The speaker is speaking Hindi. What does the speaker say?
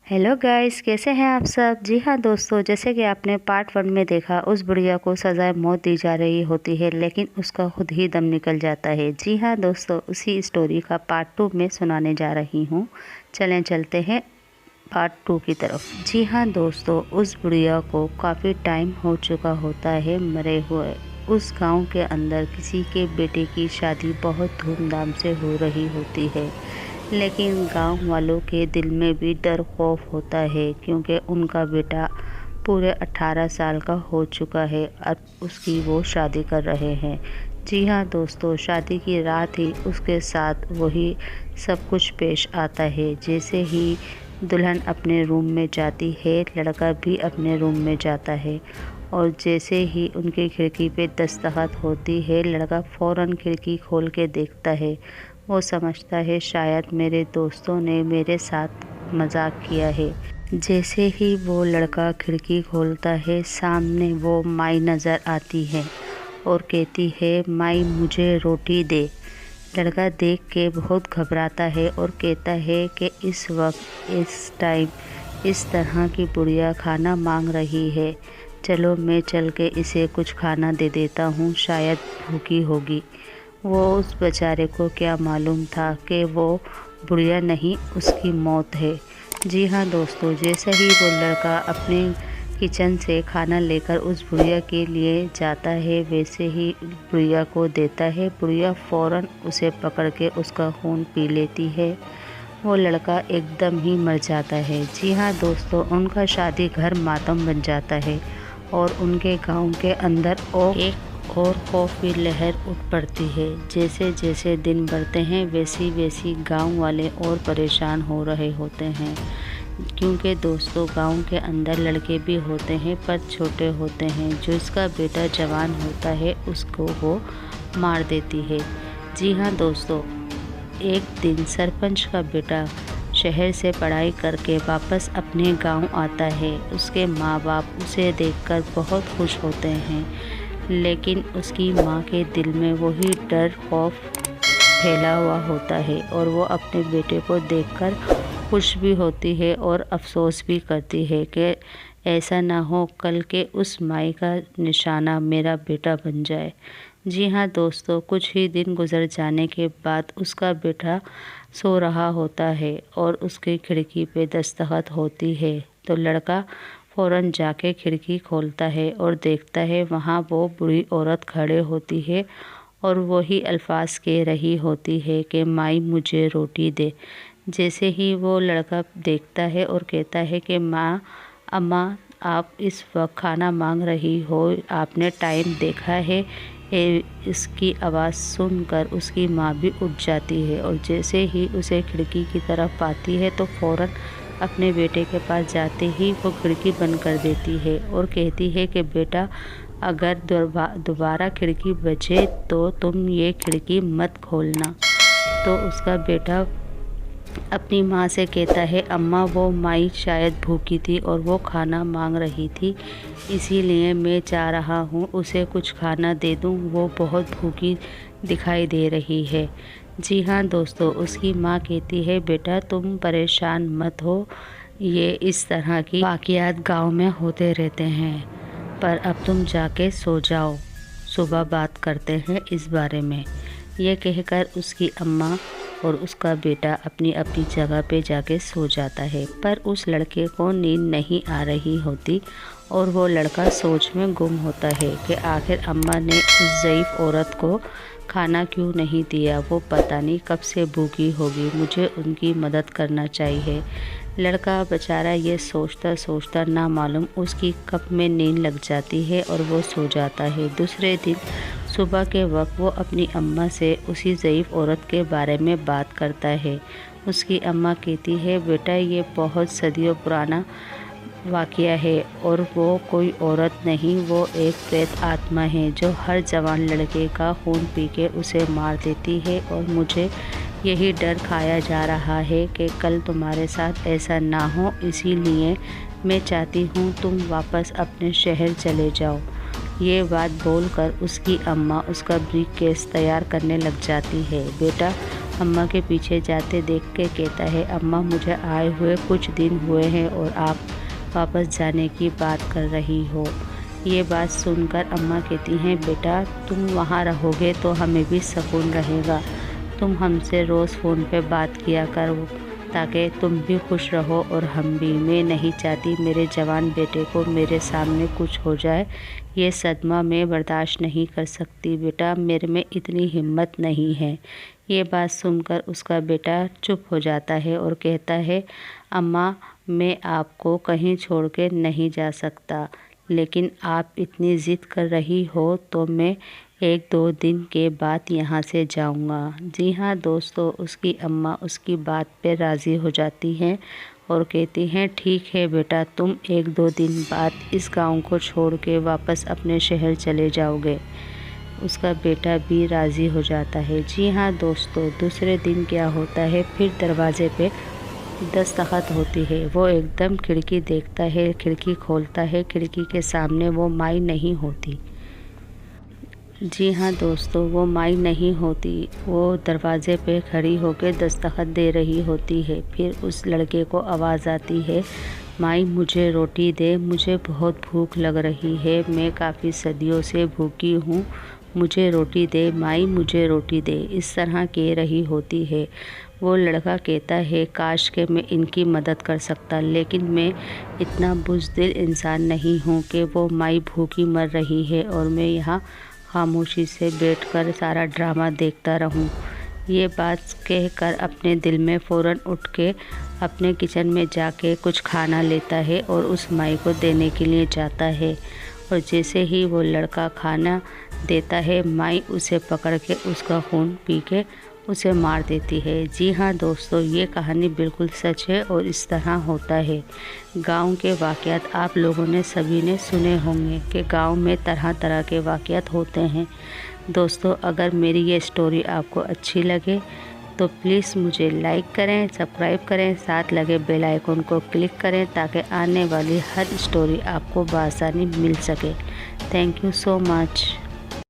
हेलो गाइस, कैसे हैं आप सब। जी हाँ दोस्तों, जैसे कि आपने पार्ट 1 में देखा, उस बुढ़िया को सज़ाए मौत दी जा रही होती है, लेकिन उसका खुद ही दम निकल जाता है। जी हाँ दोस्तों, उसी स्टोरी का पार्ट 2 में सुनाने जा रही हूँ। चलें चलते हैं पार्ट 2 की तरफ। जी हाँ दोस्तों, उस बुढ़िया को काफ़ी टाइम हो चुका होता है मरे हुए। उस गांव के अंदर किसी के बेटे की शादी बहुत धूमधाम से हो रही होती है, लेकिन गांव वालों के दिल में भी डर खौफ होता है, क्योंकि उनका बेटा पूरे 18 साल का हो चुका है। अब उसकी वो शादी कर रहे हैं। जी हाँ दोस्तों, शादी की रात ही उसके साथ वही सब कुछ पेश आता है। जैसे ही दुल्हन अपने रूम में जाती है, लड़का भी अपने रूम में जाता है, और जैसे ही उनकी खिड़की पे दस्तखत होती है, लड़का फ़ौरन खिड़की खोल के देखता है। वो समझता है शायद मेरे दोस्तों ने मेरे साथ मजाक किया है। जैसे ही वो लड़का खिड़की खोलता है, सामने वो माई नज़र आती है और कहती है, माई मुझे रोटी दे। लड़का देख के बहुत घबराता है और कहता है कि इस वक्त इस टाइम इस तरह की बुढ़िया खाना मांग रही है। चलो मैं चल के इसे कुछ खाना दे देता हूँ, शायद भूखी होगी। वो उस बेचारे को क्या मालूम था कि वो बुढ़िया नहीं, उसकी मौत है। जी हाँ दोस्तों, जैसे ही वो लड़का अपने किचन से खाना लेकर उस बुढ़िया के लिए जाता है, वैसे ही बुढ़िया को देता है। बुढ़िया फ़ौरन उसे पकड़ के उसका खून पी लेती है। वो लड़का एकदम ही मर जाता है। जी हाँ दोस्तों, उनका शादी घर मातम बन जाता है और उनके गांव के अंदर एक और खौफ की लहर उठ पड़ती है। जैसे जैसे दिन बढ़ते हैं, वैसी वैसी गांव वाले और परेशान हो रहे होते हैं, क्योंकि दोस्तों गांव के अंदर लड़के भी होते हैं, पर छोटे होते हैं। जो इसका बेटा जवान होता है, उसको वो मार देती है। जी हाँ दोस्तों, एक दिन सरपंच का बेटा शहर से पढ़ाई करके वापस अपने गांव आता है। उसके माँ बाप उसे देखकर बहुत खुश होते हैं, लेकिन उसकी माँ के दिल में वही डर खौफ फैला हुआ होता है, और वो अपने बेटे को देखकर खुश भी होती है और अफसोस भी करती है कि ऐसा ना हो कल के उस माई का निशाना मेरा बेटा बन जाए। जी हाँ दोस्तों, कुछ ही दिन गुजर जाने के बाद उसका बेटा सो रहा होता है और उसकी खिड़की पे दस्तखत होती है, तो लड़का फ़ौरन जाके खिड़की खोलता है और देखता है वहाँ वो बूढ़ी औरत खड़े होती है और वही अल्फाज कह रही होती है कि माई मुझे रोटी दे। जैसे ही वो लड़का देखता है और कहता है कि माँ, अम्मा आप इस वक्त खाना मांग रही हो, आपने टाइम देखा है। इसकी आवाज़ सुनकर उसकी माँ भी उठ जाती है, और जैसे ही उसे खिड़की की तरफ पाती है, तो फ़ौरन अपने बेटे के पास जाते ही वो खिड़की बंद कर देती है और कहती है कि बेटा, अगर दोबारा खिड़की बजे तो तुम ये खिड़की मत खोलना। तो उसका बेटा अपनी माँ से कहता है, अम्मा वो माई शायद भूखी थी और वो खाना मांग रही थी, इसीलिए मैं चाह रहा हूँ उसे कुछ खाना दे दूँ, वो बहुत भूखी दिखाई दे रही है। जी हाँ दोस्तों, उसकी माँ कहती है, बेटा तुम परेशान मत हो, ये इस तरह की वाक़यात गांव में होते रहते हैं, पर अब तुम जाके सो जाओ, सुबह बात करते हैं इस बारे में। यह कहकर उसकी अम्मा और उसका बेटा अपनी अपनी जगह पे जाके सो जाता है, पर उस लड़के को नींद नहीं आ रही होती और वो लड़का सोच में गुम होता है कि आखिर अम्मा ने उस ज़ईफ़ औरत को खाना क्यों नहीं दिया। वो पता नहीं कब से भूखी होगी, मुझे उनकी मदद करना चाहिए। लड़का बेचारा ये सोचता सोचता ना मालूम उसकी कब में नींद लग जाती है और वो सो जाता है। दूसरे दिन सुबह के वक्त वो अपनी अम्मा से उसी ज़ईफ़ औरत के बारे में बात करता है। उसकी अम्मा कहती है, बेटा ये बहुत सदियों पुराना वाक़या है और वो कोई औरत नहीं, वो एक प्रेत आत्मा है जो हर जवान लड़के का खून पी के उसे मार देती है, और मुझे यही डर खाया जा रहा है कि कल तुम्हारे साथ ऐसा ना हो, इसीलिए मैं चाहती हूँ तुम वापस अपने शहर चले जाओ। ये बात बोलकर उसकी अम्मा उसका ब्रीफकेस तैयार करने लग जाती है। बेटा अम्मा के पीछे जाते देख के कहता है, अम्मा मुझे आए हुए कुछ दिन हुए हैं और आप वापस जाने की बात कर रही हो। ये बात सुनकर अम्मा कहती हैं, बेटा तुम वहाँ रहोगे तो हमें भी सुकून रहेगा। तुम हमसे रोज़ फ़ोन पे बात किया करो ताकि तुम भी खुश रहो और हम भी। मैं नहीं चाहती मेरे जवान बेटे को मेरे सामने कुछ हो जाए। ये सदमा मैं बर्दाश्त नहीं कर सकती बेटा, मेरे में इतनी हिम्मत नहीं है। ये बात सुनकर उसका बेटा चुप हो जाता है और कहता है, अम्मा मैं आपको कहीं छोड़ के नहीं जा सकता, लेकिन आप इतनी ज़िद कर रही हो तो मैं 1-2 दिन के बाद यहाँ से जाऊँगा। जी हाँ दोस्तों, उसकी अम्मा उसकी बात पे राज़ी हो जाती हैं और कहती हैं, ठीक है बेटा, तुम 1-2 दिन बाद इस गांव को छोड़ के वापस अपने शहर चले जाओगे। उसका बेटा भी राज़ी हो जाता है। जी हाँ दोस्तों, दूसरे दिन क्या होता है, फिर दरवाजे पे दस्तखत होती है। वो एकदम खिड़की देखता है, खिड़की खोलता है, खिड़की के सामने वो माई नहीं होती। जी हाँ दोस्तों, वो माई नहीं होती, वो दरवाज़े पे खड़ी होकर दस्तखत दे रही होती है। फिर उस लड़के को आवाज़ आती है, माई मुझे रोटी दे, मुझे बहुत भूख लग रही है, मैं काफ़ी सदियों से भूखी हूँ, मुझे रोटी दे माई, मुझे रोटी दे। इस तरह कह रही होती है। वो लड़का कहता है, काश के मैं इनकी मदद कर सकता, लेकिन मैं इतना बुज़दिल इंसान नहीं हूँ कि वो माई भूखी मर रही है और मैं यहाँ खामोशी से बैठकर सारा ड्रामा देखता रहूं। ये बात कहकर अपने दिल में फ़ौरन उठ के अपने किचन में जाके कुछ खाना लेता है और उस माई को देने के लिए जाता है। और जैसे ही वो लड़का खाना देता है, माई उसे पकड़ के उसका खून पी के उसे मार देती है। जी हाँ दोस्तों, ये कहानी बिल्कुल सच है और इस तरह होता है। गांव के वाक़यात आप लोगों ने सभी ने सुने होंगे कि गांव में तरह तरह के वाक़यात होते हैं। दोस्तों, अगर मेरी ये स्टोरी आपको अच्छी लगे तो प्लीज़ मुझे लाइक करें, सब्सक्राइब करें, साथ लगे बेल आइकन को क्लिक करें ताकि आने वाली हर स्टोरी आपको बआसानी मिल सके। Thank you so much.